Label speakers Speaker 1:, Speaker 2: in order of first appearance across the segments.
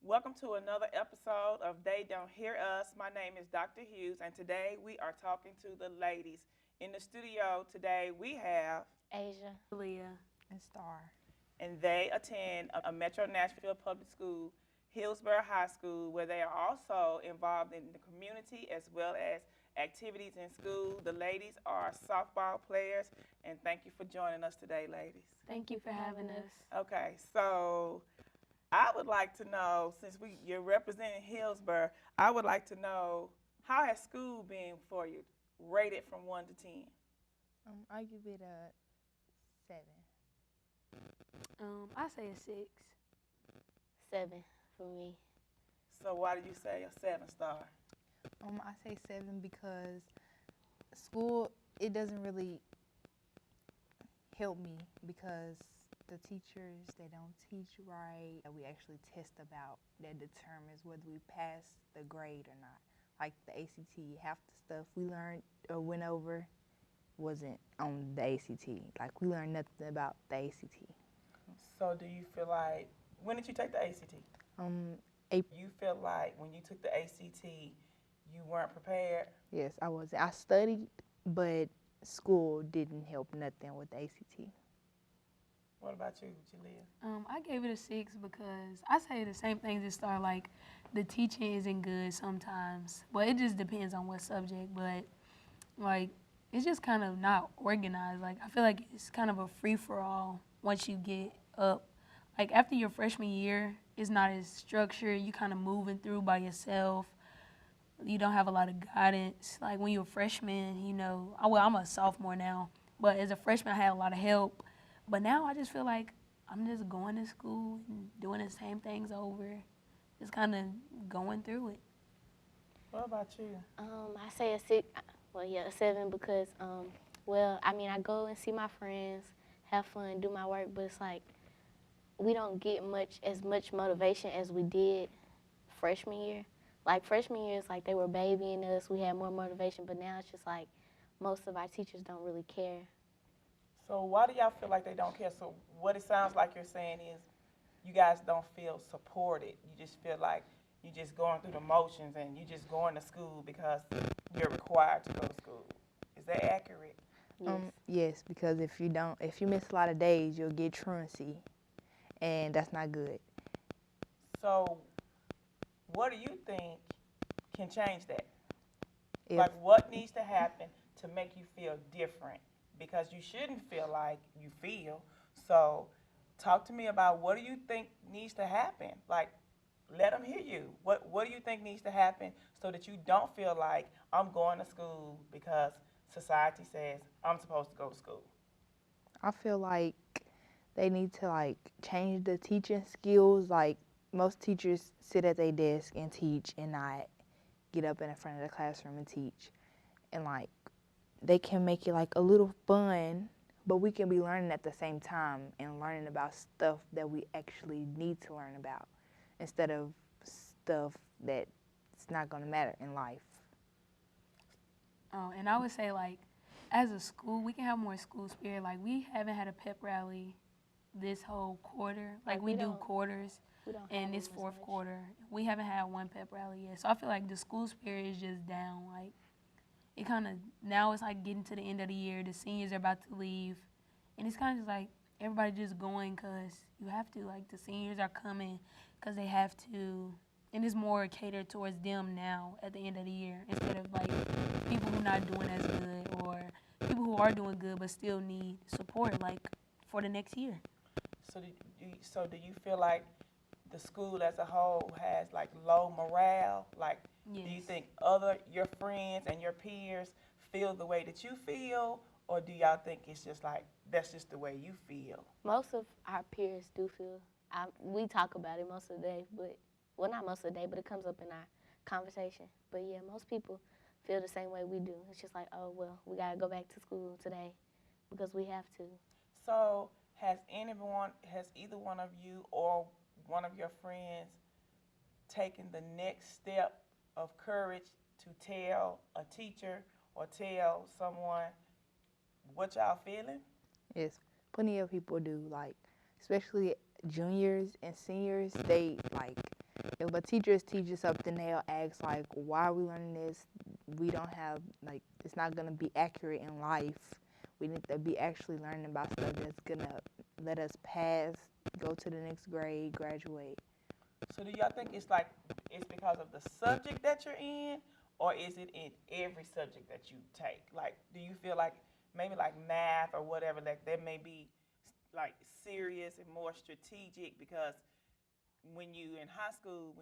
Speaker 1: Welcome to another episode of They Don't Hear Us. My name is Dr. Hughes, and today we are talking to the ladies. In the studio today, we have,
Speaker 2: Asia.
Speaker 3: Leah.
Speaker 4: And Star.
Speaker 1: and they attend a Metro Nashville public school, Hillsborough High School, where they are also involved in the community as well as activities in school. The ladies are softball players, and thank you for joining us today, ladies.
Speaker 3: Thank you for having us.
Speaker 1: Okay, so I would like to know, since you're representing Hillsborough, I would like to know, how has school been for you, rated from 1 to 10?
Speaker 4: I give it a 7.
Speaker 3: I say a 6.
Speaker 2: 7 for me.
Speaker 1: So why did you say a 7-star?
Speaker 4: I say 7 because school, it doesn't really help me because the teachers, they don't teach right. We actually test about that determines whether we pass the grade or not. Like the ACT, half the stuff we learned or went over wasn't on the ACT. Like we learned nothing about the ACT.
Speaker 1: So do you feel like, when did you take the ACT?
Speaker 4: April.
Speaker 1: You feel like when you took the ACT, you weren't prepared?
Speaker 4: Yes, I was. I studied, but school didn't help nothing with the ACT.
Speaker 1: What about you, Jalea?
Speaker 3: I gave it a 6 because I say the same things as Star. Like, the teaching isn't good sometimes, but it just depends on what subject. But like, it's just kind of not organized. Like, I feel like it's kind of a free for all once you get up. Like, after your freshman year, it's not as structured. You kind of moving through by yourself. You don't have a lot of guidance. Like, when you're a freshman, I'm a sophomore now, but as a freshman, I had a lot of help. But now I just feel like I'm just going to school and doing the same things over, just kind of going through it.
Speaker 1: What about you?
Speaker 2: I say a 6. Well, yeah, a 7 because, I go and see my friends, have fun, do my work, but it's like we don't get as much motivation as we did freshman year. Like freshman year, it's like they were babying us. We had more motivation, but now it's just like most of our teachers don't really care.
Speaker 1: So why do y'all feel like they don't care? So what it sounds like you're saying is you guys don't feel supported. You just feel like you're just going through the motions and you're just going to school because you're required to go to school. Is that accurate?
Speaker 2: Yes.
Speaker 4: Yes, because if you miss a lot of days, you'll get truancy, and that's not good.
Speaker 1: So what do you think can change that?
Speaker 4: If
Speaker 1: Like what needs to happen to make you feel different? Because you shouldn't feel like you feel. So talk to me about what do you think needs to happen? Like let them hear you. What do you think needs to happen so that you don't feel like I'm going to school because society says I'm supposed to go to school?
Speaker 4: I feel like they need to change the teaching skills. Like most teachers sit at their desk and teach and not get up in the front of the classroom and teach. And they can make it a little fun, but we can be learning at the same time and learning about stuff that we actually need to learn about instead of stuff that's not going to matter in life.
Speaker 3: Oh, and I would say, like, as a school, we can have more school spirit. Like, we haven't had a pep rally this whole quarter. Like, we do quarters,
Speaker 2: We don't have
Speaker 3: and
Speaker 2: them
Speaker 3: this
Speaker 2: as
Speaker 3: fourth
Speaker 2: much.
Speaker 3: quarter, we haven't had one pep rally yet. So I feel like the school spirit is just down. Like, it kind of, now it's like getting to the end of the year. The seniors are about to leave. And it's kind of just like everybody just going because you have to. Like, the seniors are coming because they have to. And it's more catered towards them now at the end of the year instead of, like, people who are not doing as good or people who are doing good but still need support, like, for the next year.
Speaker 1: So do you feel like the school as a whole has like low morale? Like,
Speaker 3: Yes.
Speaker 1: do you think your friends and your peers feel the way that you feel, or do y'all think it's just like that's just the way you feel?
Speaker 2: Most of our peers do feel. We talk about it most of the day, not most of the day, but it comes up in our conversation. But yeah, most people feel the same way we do. It's just like, oh well, we gotta go back to school today because we have to.
Speaker 1: So has either one of you or one of your friends taken the next step of courage to tell a teacher or tell someone what y'all feeling?
Speaker 4: Yes, plenty of people do, especially juniors and seniors, they if a teacher teaches something, they'll ask like, why are we learning this? We don't have like, it's not gonna be accurate in life. We need to be actually learning about stuff that's gonna let us pass, go to the next grade, graduate.
Speaker 1: So do y'all think it's like it's because of the subject that you're in, or is it in every subject that you take? Like, do you feel like maybe like math or whatever, like that may be like serious and more strategic because when you're in high school,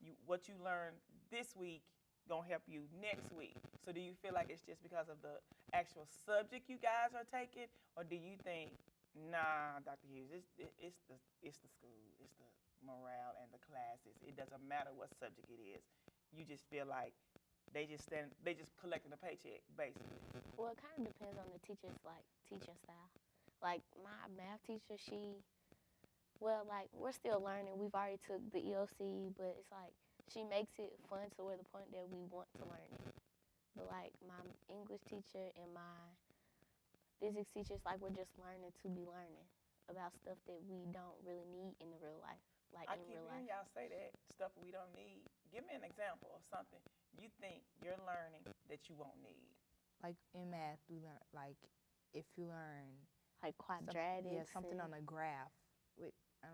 Speaker 1: you what you learn this week gonna help you next week. So do you feel like it's just because of the actual subject you guys are taking, or do you think, nah, Dr. Hughes, it's the school, it's the morale and the classes. It doesn't matter what subject it is. You just feel like they just collecting a paycheck basically.
Speaker 2: Well, it kind of depends on the teacher's like teaching style. Like my math teacher, like we're still learning. We've already took the EOC, but it's like she makes it fun to where the point that we want to learn it. But like my English teacher and my physics teachers, like we're just learning to be learning about stuff that we don't really need in the real life, like
Speaker 1: I
Speaker 2: in
Speaker 1: keep
Speaker 2: real
Speaker 1: hearing
Speaker 2: life.
Speaker 1: y'all say that stuff we don't need. Give me an example of something you think you're learning that you won't need.
Speaker 4: Like in math, we learn like if you learn
Speaker 2: Like quadratics.
Speaker 4: something on a graph. With I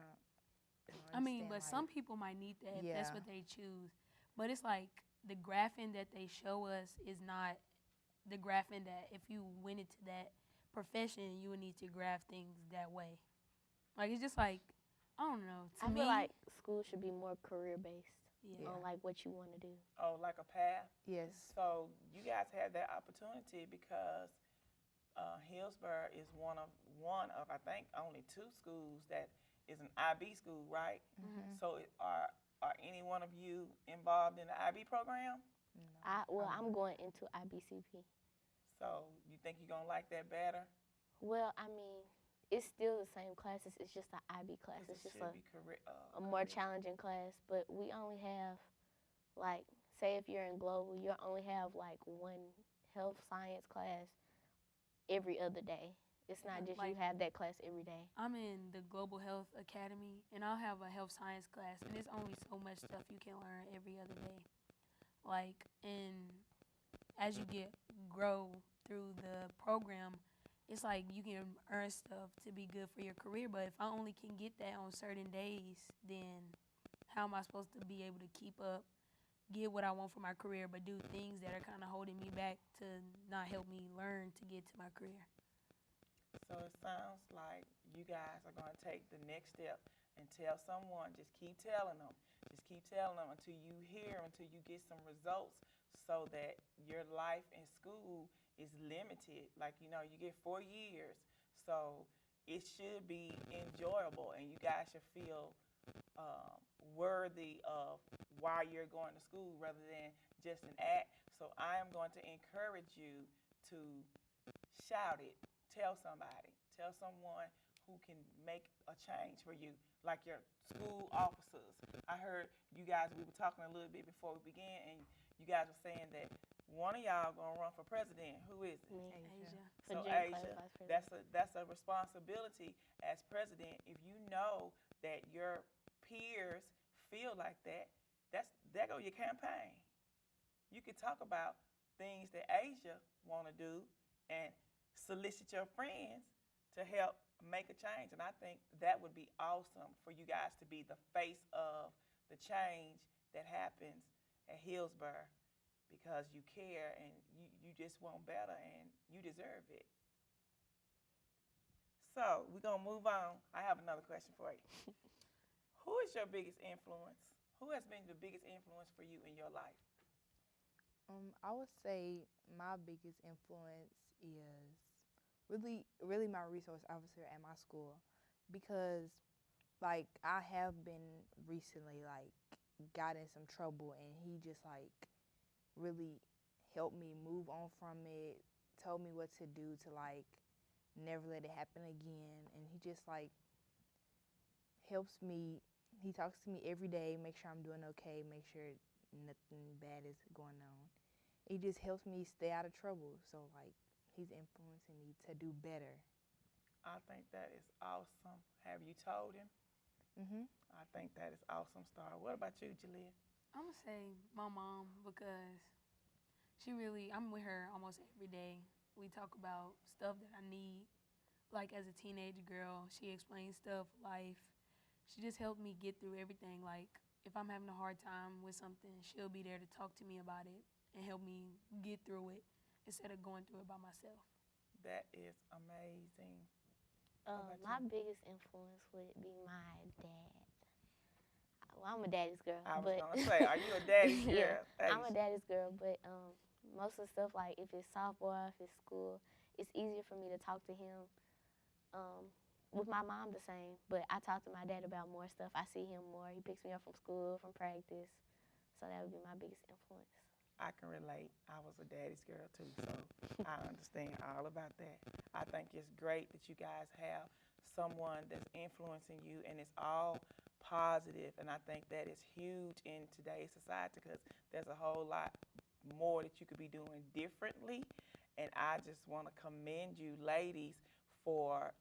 Speaker 4: don't
Speaker 3: I mean,
Speaker 4: understand,
Speaker 3: but
Speaker 4: like,
Speaker 3: some people might need that if that's
Speaker 4: Yeah.
Speaker 3: what they choose. But it's like the graphing that they show us is not the graphing that if you went into that profession, you would need to graph things that way. Like it's just like I don't know. To
Speaker 2: I
Speaker 3: me,
Speaker 2: feel like school should be more career based
Speaker 3: yeah.
Speaker 2: on like what you want to do.
Speaker 1: Oh, like a path.
Speaker 4: Yes.
Speaker 1: So you guys have that opportunity because Hillsborough is one of I think only two schools that is an IB school, right?
Speaker 2: Mm-hmm.
Speaker 1: So are any one of you involved in the IB program?
Speaker 4: No.
Speaker 2: I'm going into IBCP.
Speaker 1: So you think you're gonna like that better?
Speaker 2: Well, I mean, it's still the same classes. It's just an IB class.
Speaker 1: 'Cause
Speaker 2: It's
Speaker 1: it
Speaker 2: just
Speaker 1: should be
Speaker 2: a more
Speaker 1: career.
Speaker 2: challenging class. But we only have, like, say if you're in global, you only have like one health science class every other day. It's not just you
Speaker 3: Like-
Speaker 2: have that class every day.
Speaker 3: I'm in the Global Health Academy, and I'll have a health science class, and there's only so much stuff you can learn every other day. Like, and as you grow through the program, it's like you can earn stuff to be good for your career. But if I only can get that on certain days, then how am I supposed to be able to keep up, get what I want for my career, but do things that are kind of holding me back to not help me learn to get to my career?
Speaker 1: So it sounds like you guys are going to take the next step and tell someone, just keep telling them. Just keep telling them until you hear, until you get some results so that your life in school is limited. Like, you get 4 years. So it should be enjoyable and you guys should feel worthy of why you're going to school rather than just an act. So I am going to encourage you to shout it. Tell somebody. Tell someone who can make a change for you, like your school officers. I heard you guys, we were talking a little bit before we began, and you guys were saying that one of y'all gonna run for president. Who is it?
Speaker 2: Me.
Speaker 3: Asia.
Speaker 2: For
Speaker 1: So
Speaker 2: gym class
Speaker 1: Asia,
Speaker 2: vice president.
Speaker 1: that's a responsibility as president. If you know that your peers feel like that, there go your campaign. You could talk about things that Asia want to do and solicit your friends to help make a change. And I think that would be awesome for you guys to be the face of the change that happens at Hillsborough because you care and you just want better and you deserve it. So we're going to move on. I have another question for you. Who is your biggest influence? Who has been the biggest influence for you in your life?
Speaker 4: I would say my biggest influence is really my resource officer at my school because like I have been recently like got in some trouble and he just like really helped me move on from it, told me what to do to like never let it happen again, and he just like helps me. He talks to me every day, make sure I'm doing okay, make sure nothing bad is going on. He just helps me stay out of trouble. So like he's influencing me to do better.
Speaker 1: I think that is awesome. Have you told him?
Speaker 4: Mhm.
Speaker 1: I think that is awesome, Star. What about you, Jalea?
Speaker 3: I'm gonna say my mom because I'm with her almost every day. We talk about stuff that I need. Like as a teenage girl, she explains stuff, life. She just helped me get through everything. Like if I'm having a hard time with something, she'll be there to talk to me about it and help me get through it instead of going through it by myself.
Speaker 1: That is amazing. about
Speaker 2: My
Speaker 1: you?
Speaker 2: biggest influence would be my dad. Well, I'm a daddy's girl,
Speaker 1: I was
Speaker 2: but
Speaker 1: gonna say, are you a daddy's girl?
Speaker 2: yeah,
Speaker 1: Hey,
Speaker 2: I'm a daddy's girl. But most of the stuff, like if it's softball, if it's school, it's easier for me to talk to him. Um, with my mom, the same. But I talk to my dad about more stuff. I see him more. He picks me up from school, from practice. So that would be my biggest influence.
Speaker 1: I can relate. I was a daddy's girl too, so I understand all about that. I think it's great that you guys have someone that's influencing you, and it's all positive. And I think that is huge in today's society because there's a whole lot more that you could be doing differently. And I just want to commend you, ladies, for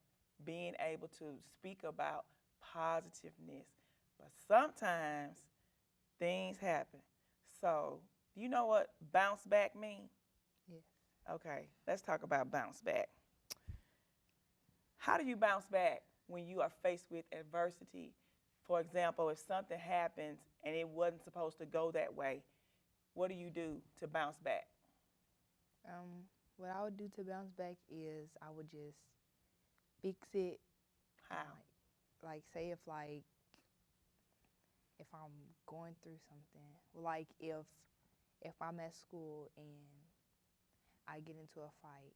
Speaker 1: being able to speak about positiveness. But sometimes things happen. So, do you know what bounce back mean?
Speaker 4: Yes.
Speaker 1: Okay, let's talk about bounce back. How do you bounce back when you are faced with adversity? For example, if something happens and it wasn't supposed to go that way, what do you do to bounce back?
Speaker 4: What I would do to bounce back is I would just fix it. And
Speaker 1: How?
Speaker 4: like say if I'm going through something, like if I'm at school and I get into a fight,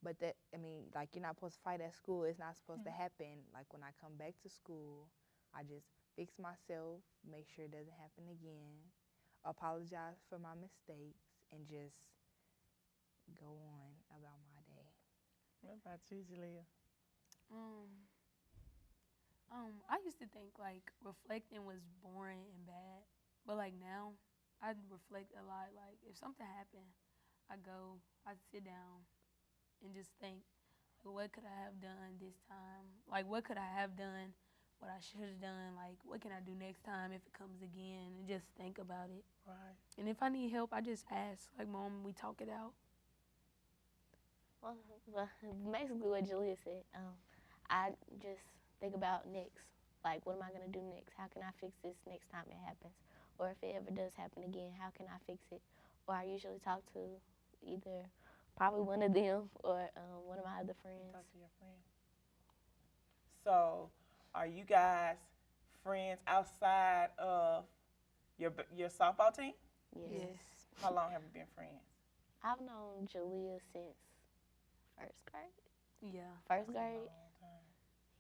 Speaker 4: but that I mean like you're not supposed to fight at school. It's not supposed to happen. Like when I come back to school, I just fix myself, make sure it doesn't happen again, apologize for my mistakes, and just go on about my day.
Speaker 1: What about you, Jalea?
Speaker 3: Um, I used to think like reflecting was boring and bad, but like now, I reflect a lot. Like if something happened, I sit down, and just think, like, what could I have done this time? Like what could I have done? What I should have done? Like what can I do next time if it comes again? And just think about it.
Speaker 1: Right.
Speaker 3: And if I need help, I just ask. Like mom, we talk it out.
Speaker 2: Well, basically what Julia said. I just think about next. Like, what am I gonna do next? How can I fix this next time it happens? Or if it ever does happen again, how can I fix it? Or I usually talk to either probably one of them or one of my other friends.
Speaker 1: Talk to your friend. So, are you guys friends outside of your softball team?
Speaker 2: Yes.
Speaker 1: How long have you been friends?
Speaker 2: I've known Julia since first grade.
Speaker 3: Yeah.
Speaker 2: First
Speaker 1: That's a
Speaker 2: grade?
Speaker 1: long time.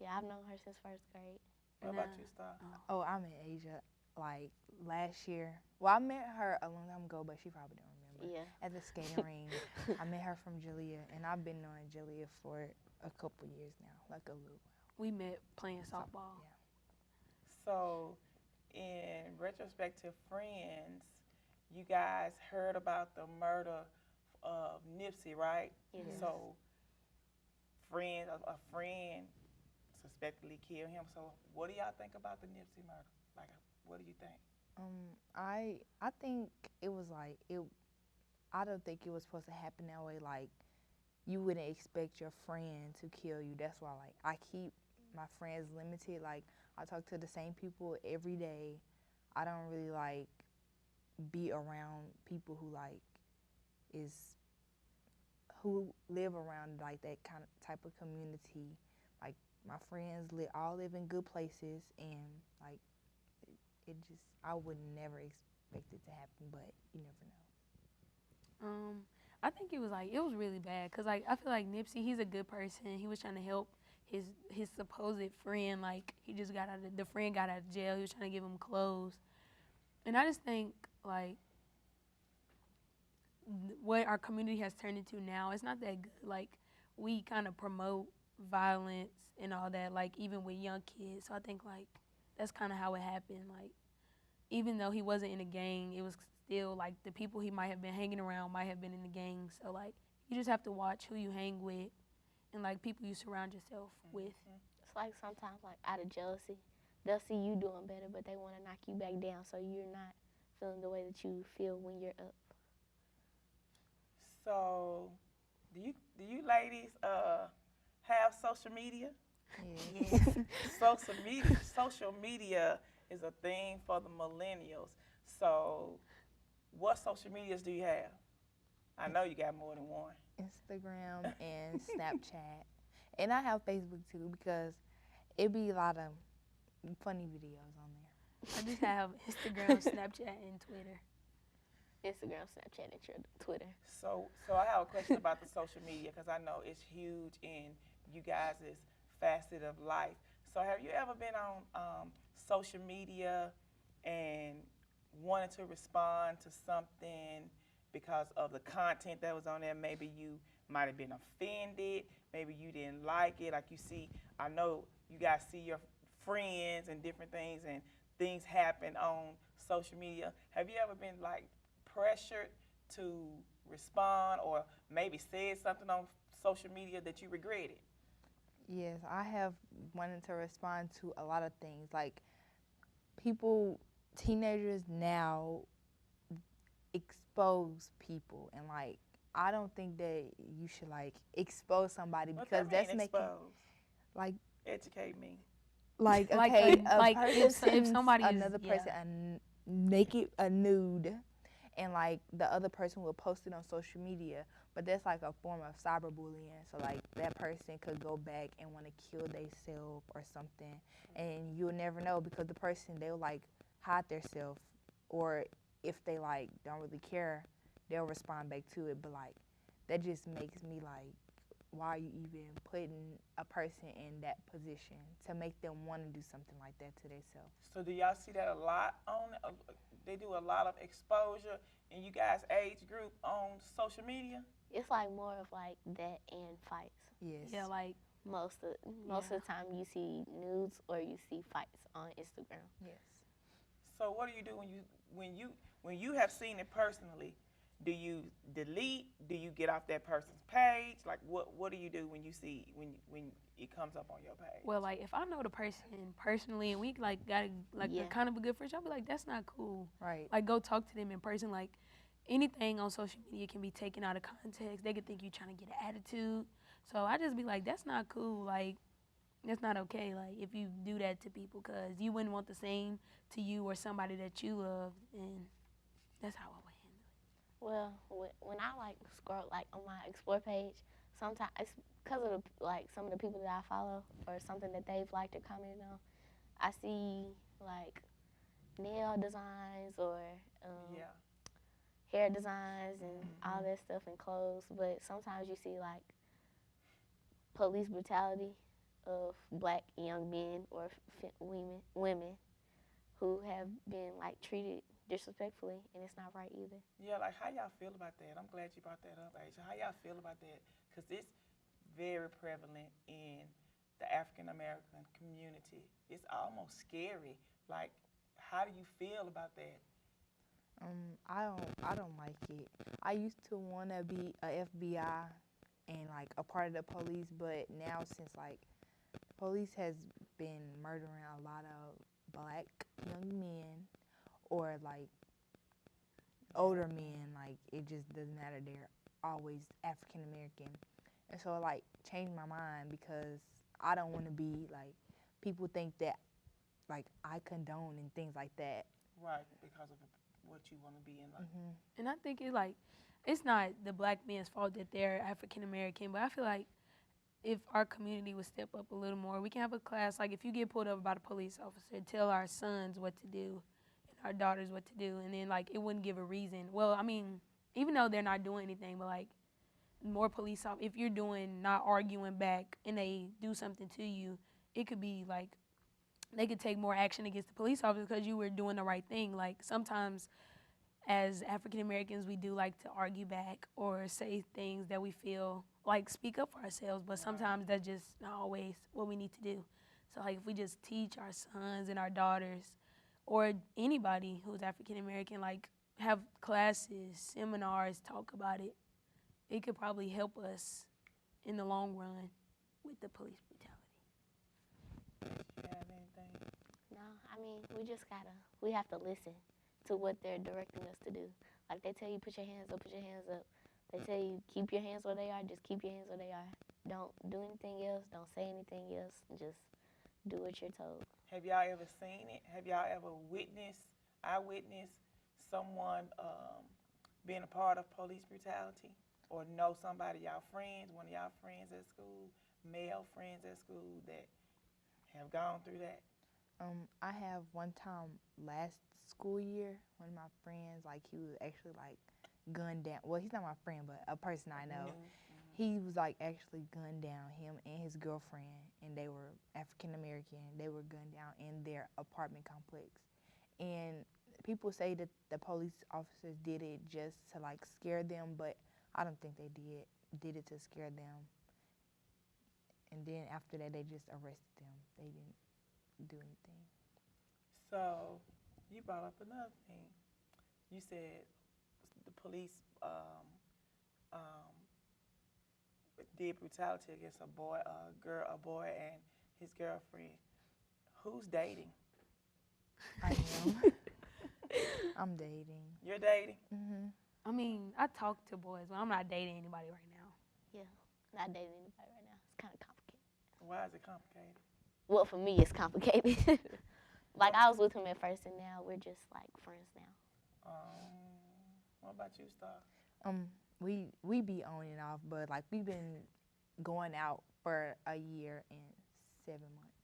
Speaker 2: Yeah, I've known her since first grade.
Speaker 1: What
Speaker 3: And,
Speaker 1: about you, Star?
Speaker 4: Oh, I'm in Asia. Like last year. Well, I met her a long time ago, but she probably don't remember.
Speaker 2: Yeah.
Speaker 4: At the skating ring, I met her from Jalea, and I've been knowing Jalea for a couple years now, like a little while.
Speaker 3: we met playing softball.
Speaker 4: Yeah.
Speaker 1: So, in retrospect to friends, you guys heard about the murder of Nipsey, right?
Speaker 2: Yes.
Speaker 1: So, a friend suspectedly killed him. So, what do y'all think about the Nipsey murder? Like, what do you think?
Speaker 4: I think it was like it. I don't think it was supposed to happen that way. Like, you wouldn't expect your friend to kill you. That's why, like, I keep my friends limited. Like, I talk to the same people every day. I don't really like be around people who like who live around like that kind of type of community. Like, my friends all live in good places, and like it just I would never expect it to happen, but you never know.
Speaker 3: I think it was really bad because like I feel like Nipsey, he's a good person. He was trying to help his supposed friend. Like he just the friend got out of jail. He was trying to give him clothes, and I just think like what our community has turned into now, it's not that good. Like we kind of promote violence and all that, like even with young kids. So I think like that's kind of how it happened. Like even though he wasn't in a gang, it was still like the people he might have been hanging around might have been in the gang. So like you just have to watch who you hang with and like people you surround yourself with.
Speaker 2: It's like sometimes, like out of jealousy, they'll see you doing better, but they want to knock you back down so you're not feeling the way that you feel when you're up.
Speaker 1: So, do you ladies have social media?
Speaker 4: Yes.
Speaker 1: Social media is a thing for the millennials. So, what social medias do you have? I know you got more than one.
Speaker 4: Instagram and Snapchat. And I have Facebook too because it be a lot of funny videos on there.
Speaker 3: I just have Instagram, Snapchat, and Twitter.
Speaker 2: Instagram, Snapchat, and Twitter.
Speaker 1: So I have a question about the social media because I know it's huge in you guys' facet of life. So have you ever been on social media and wanted to respond to something because of the content that was on there? Maybe you might have been offended. Maybe you didn't like it. Like you see, I know you guys see your friends and different things, and things happen on social media. Have you ever been like pressured to respond or maybe said something on social media that you regretted?
Speaker 4: Yes, I have wanted to respond to a lot of things. Like people, teenagers now expose people, and like I don't think that you should like expose somebody
Speaker 1: What
Speaker 4: because
Speaker 1: that
Speaker 4: that's
Speaker 1: mean,
Speaker 4: making
Speaker 1: expose?
Speaker 4: like
Speaker 1: Educate me.
Speaker 3: Like,
Speaker 4: okay, a
Speaker 3: like,
Speaker 4: person
Speaker 3: if
Speaker 4: sends
Speaker 3: somebody is-
Speaker 4: another person a naked, a nude, and like the other person will post it on social media, but that's like a form of cyberbullying. So like that person could go back and want to kill themselves or something, and you'll never know because the person they'll like hide themselves, or if they like don't really care, they'll respond back to it. But like that just makes me like, why are you even putting a person in that position to make them want to do something like that to themselves?
Speaker 1: So do y'all see that a lot on? They do a lot of exposure in you guys' age group on social media.
Speaker 2: It's like more of like that and fights.
Speaker 4: Yes.
Speaker 3: Yeah, like
Speaker 2: Most of the time you see nudes or you see fights on Instagram.
Speaker 4: Yes.
Speaker 1: So what do you do when you have seen it personally? Do you delete? Do you get off that person's page? Like what do you do when you see when it comes up on your page?
Speaker 3: well, like if I know the person personally and we like got like
Speaker 2: Yeah.
Speaker 3: a kind of a good friendship, I'll be like, that's not cool.
Speaker 4: Right.
Speaker 3: Like go talk to them in person. Like anything on social media can be taken out of context. They could think you trying to get an attitude. So I just be like, that's not cool. Like that's not okay. Like if you do that to people, cause you wouldn't want the same to you or somebody that you love, and that's how I would handle it.
Speaker 2: Well, when I like scroll like on my explore page, sometimes it's because of the, like some of the people that I follow or something that they've liked or commented on. I see like nail designs or
Speaker 1: Yeah.
Speaker 2: hair designs and all that stuff and clothes, but sometimes you see like police brutality of black young men or women who have been like treated disrespectfully, and it's not right either.
Speaker 1: Yeah, like how y'all feel about that? I'm glad you brought that up, Aisha. How y'all feel about that? Because it's very prevalent in the African American community. It's almost scary. Like, how do you feel about that?
Speaker 4: I don't like it. I used to want to be a FBI and like a part of the police, but now since like the police has been murdering a lot of black young men or like older men, like it just doesn't matter. They're always African American, and so it like changed my mind because I don't want to be like people think that like I condone and things like that.
Speaker 1: Right, because of what you want to be in life.
Speaker 3: And I think it's not the black man's fault that they're African American, but I feel like if our community would step up a little more, we can have a class, like if you get pulled over by the police officer, tell our sons what to do and our daughters what to do, and then like it wouldn't give a reason. Well, I mean, even though they're not doing anything, but like more police officers, if you're doing not arguing back and they do something to you, it could be like they could take more action against the police officer because you were doing the right thing. Like sometimes as African Americans, we do like to argue back or say things that we feel like speak up for ourselves, but sometimes that's just not always what we need to do. So like if we just teach our sons and our daughters or anybody who's African American, like have classes, seminars, talk about it, it could probably help us in the long run with the police brutality.
Speaker 1: You have anything?
Speaker 2: No, I mean, we have to listen to what they're directing us to do. Like they tell you, put your hands up, put your hands up. They tell you, keep your hands where they are, just keep your hands where they are. Don't do anything else, don't say anything else, just do what you're told.
Speaker 1: Have y'all ever seen it? Have y'all ever eyewitnessed someone being a part of police brutality? Or know somebody, y'all friends, one of y'all friends at school, male friends at school that have gone through that?
Speaker 4: I have one time last school year, one of my friends, like he was actually like gunned down. Well, he's not my friend, but a person I know. He was like actually gunned down, him and his girlfriend, and they were African American. They were gunned down in their apartment complex. And people say that the police officers did it just to like scare them, but I don't think they did it to scare them. And then after that, they just arrested them. They didn't do anything.
Speaker 1: So you brought up another thing. You said the police did brutality against a boy and his girlfriend. Who's dating?
Speaker 4: I am. I'm dating.
Speaker 1: You're dating?
Speaker 3: I mean, I talk to boys, but I'm not dating anybody right now.
Speaker 2: Yeah, not dating anybody right now. It's kind of complicated.
Speaker 1: Why is it complicated?
Speaker 2: Well, for me, it's complicated. Like, I was with him at first, and now we're just, like, friends now.
Speaker 1: What about you, Star?
Speaker 4: We be on and off, but like we've been going out for a year and 7 months.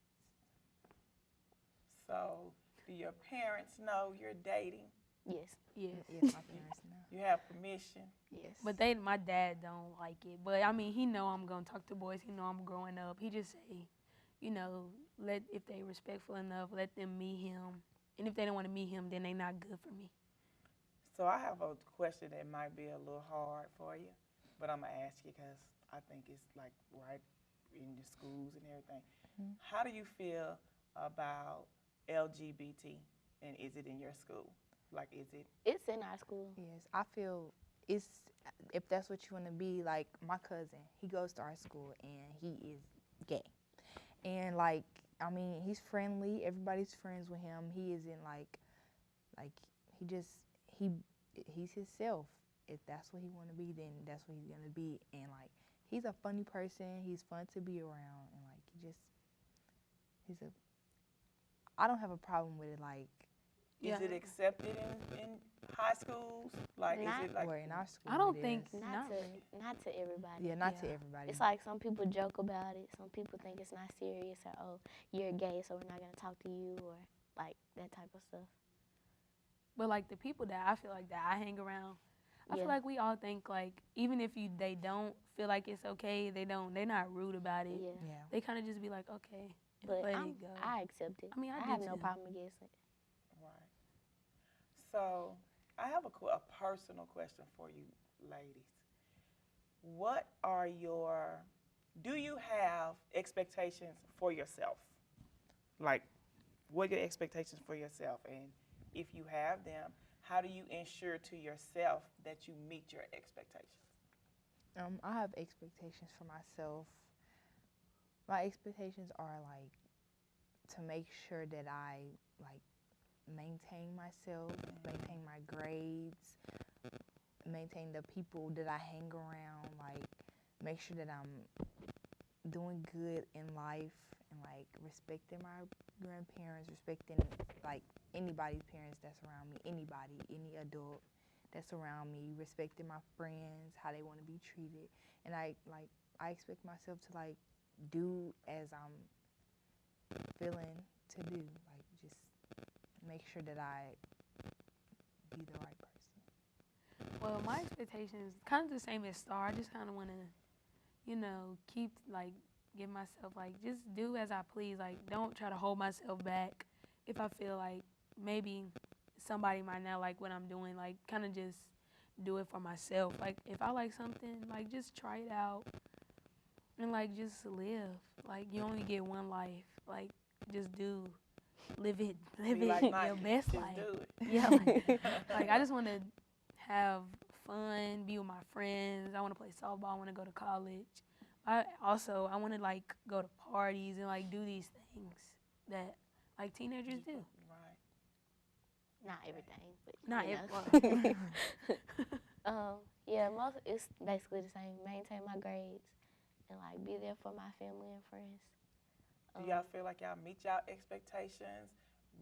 Speaker 1: So, do your parents know you're dating?
Speaker 2: Yes.
Speaker 3: Yes.
Speaker 4: Yes, my parents know.
Speaker 1: You have permission?
Speaker 2: Yes.
Speaker 3: But my dad don't like it. But I mean, he know I'm gonna talk to boys. He know I'm growing up. He just say, you know, if they respectful enough, let them meet him. And if they don't want to meet him, then they not good for me.
Speaker 1: So I have a question that might be a little hard for you, but I'm gonna ask you because I think it's like right in the schools and everything. How do you feel about LGBT, and is it in your school? Like, is it?
Speaker 2: It's in our school.
Speaker 4: Yes, I feel it's if that's what you want to be. Like my cousin, he goes to our school and he is gay, and like I mean he's friendly. Everybody's friends with him. He isn't like he's himself. If that's what he want to be, then that's what he's gonna be. And like he's a funny person. He's fun to be around, and like I don't have a problem with it. Like
Speaker 1: Is it accepted in high schools? Like,
Speaker 2: Not-
Speaker 1: is it like?
Speaker 4: or in our school,
Speaker 3: I don't
Speaker 4: it
Speaker 3: think
Speaker 4: is.
Speaker 2: Not to everybody.
Speaker 4: Yeah, not to
Speaker 3: Yeah.
Speaker 4: everybody.
Speaker 2: It's like some people joke about it. Some people think it's not serious, or oh, you're gay, so we're not gonna talk to you, or like that type of stuff.
Speaker 3: But like the people that I feel like that I hang around, I
Speaker 2: Yeah.
Speaker 3: feel like we all think like even if they don't feel like it's okay, they're not rude about it.
Speaker 2: Yeah.
Speaker 4: Yeah.
Speaker 3: They kind of just be like, okay, and
Speaker 2: But
Speaker 3: let it go.
Speaker 2: I accept it.
Speaker 3: I mean, I do
Speaker 2: have no
Speaker 3: too.
Speaker 2: problem against it.
Speaker 1: Right. So I have a personal question for you, ladies. What are do you have expectations for yourself? Like, what are your expectations for yourself? And if you have them, how do you ensure to yourself that you meet your expectations?
Speaker 4: I have expectations for myself. My expectations are like to make sure that I like maintain myself, maintain my grades, maintain the people that I hang around, like make sure that I'm doing good in life and like respecting my grandparents, respecting like anybody's parents that's around me, any adult that's around me, respecting my friends, how they want to be treated. And I expect myself to like do as I'm feeling to do, like just make sure that I be the right person.
Speaker 3: Well, my expectations kind of the same as Star. I just kind of want to, you know, keep like give myself like just do as I please. Like don't try to hold myself back if I feel like maybe somebody might not like what I'm doing. Like kind of just do it for myself. Like if I like something, like just try it out and like just live. Like you only get one life. Like just live it
Speaker 1: Be like
Speaker 3: your
Speaker 1: Nike,
Speaker 3: best
Speaker 1: just
Speaker 3: life.
Speaker 1: do it.
Speaker 3: Yeah, like I just want to have fun, be with my friends. I want to play softball. I want to go to college. I want to like go to parties and like do these things that like teenagers do.
Speaker 2: Not everything, but
Speaker 3: Not
Speaker 2: you
Speaker 3: every-
Speaker 2: know. Yeah, most it's basically the same. Maintain my grades and like be there for my family and friends.
Speaker 1: Do y'all feel like y'all meet y'all expectations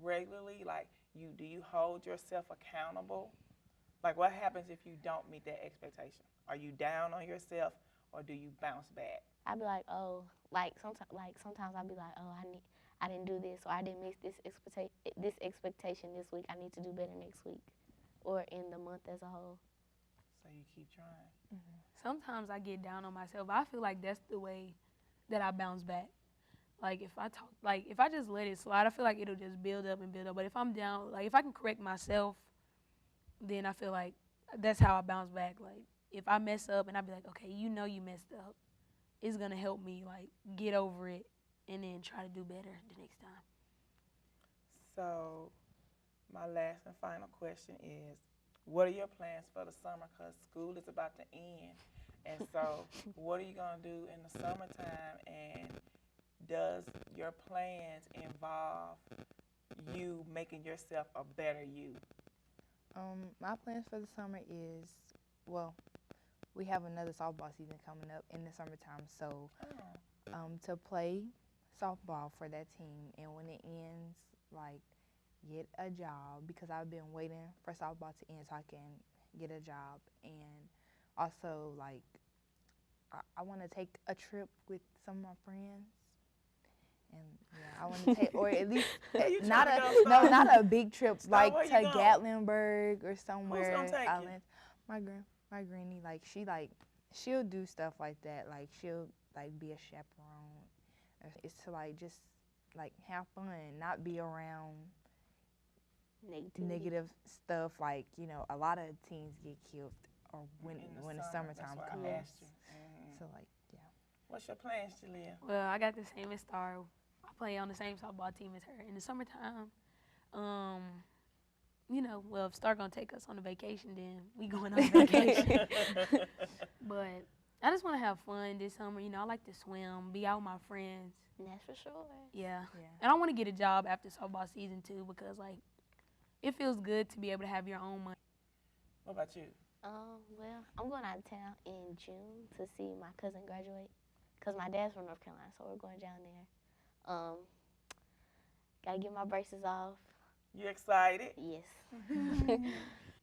Speaker 1: regularly? Like, do you hold yourself accountable? Like, what happens if you don't meet that expectation? Are you down on yourself, or do you bounce back?
Speaker 2: I'd be like, oh, sometimes I'd be like, oh, I didn't do this, or I didn't miss this expectation this week. I need to do better next week, or in the month as a whole.
Speaker 1: So you keep trying.
Speaker 3: Sometimes I get down on myself. I feel like that's the way that I bounce back. Like if I just let it slide, I feel like it'll just build up and build up. But if I'm down, like if I can correct myself, then I feel like that's how I bounce back. Like if I mess up and I be like, okay, you know you messed up, it's gonna help me like get over it and then try to do better the next time.
Speaker 1: So my last and final question is, what are your plans for the summer? Because school is about to end. And so what are you going to do in the summertime? And does your plans involve you making yourself a better you?
Speaker 4: My plans for the summer is, well, we have another softball season coming up in the summertime, so to play softball for that team, and when it ends, like, get a job, because I've been waiting for softball to end so I can get a job, and also, like, I want to take a trip with some of my friends. And yeah, I want to take, or at least
Speaker 1: You
Speaker 4: not
Speaker 1: tryna
Speaker 4: a
Speaker 1: go,
Speaker 4: no,
Speaker 1: Star?
Speaker 4: not a big trip,
Speaker 1: Star,
Speaker 4: like
Speaker 1: where
Speaker 4: to
Speaker 1: you going?
Speaker 4: Gatlinburg or somewhere.
Speaker 1: Who's gonna take you?
Speaker 4: Islands. My granny, she'll do stuff like that. Like she'll like be a chaperone. It's to like just like have fun, not be around
Speaker 2: Negativity.
Speaker 4: negative stuff. Like a lot of teens get killed or when the
Speaker 1: summer.
Speaker 4: summertime
Speaker 1: That's why
Speaker 4: comes.
Speaker 1: I asked you. Mhm.
Speaker 4: So like yeah.
Speaker 1: What's your plans, Jalea?
Speaker 3: Well, I got the same as Star. I play on the same softball team as her. In the summertime, well, if Star gonna take us on a vacation, then we going on vacation. But I just want to have fun this summer. I like to swim, be out with my friends.
Speaker 2: And that's for sure.
Speaker 3: Yeah.
Speaker 4: Yeah.
Speaker 3: And I want to get a job after softball season too, because like it feels good to be able to have your own money.
Speaker 1: What about you?
Speaker 2: Well, I'm going out of town in June to see my cousin graduate, cause my dad's from North Carolina, so we're going down there. Gotta get my braces off.
Speaker 1: You excited?
Speaker 2: Yes.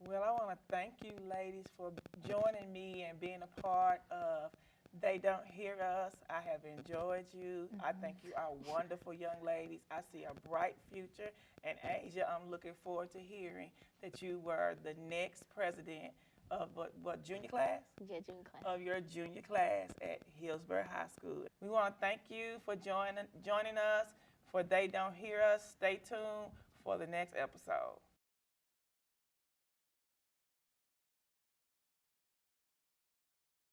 Speaker 1: Well, I want to thank you, ladies, for joining me and being a part of They Don't Hear Us. I have enjoyed you. I think you are wonderful young ladies. I see a bright future. And Asia, I'm looking forward to hearing that you were the next president of what junior class?
Speaker 2: Yeah, June class.
Speaker 1: Of your junior class at Hillsborough High School. We want to thank you for joining us for They Don't Hear Us. Stay tuned for the next episode.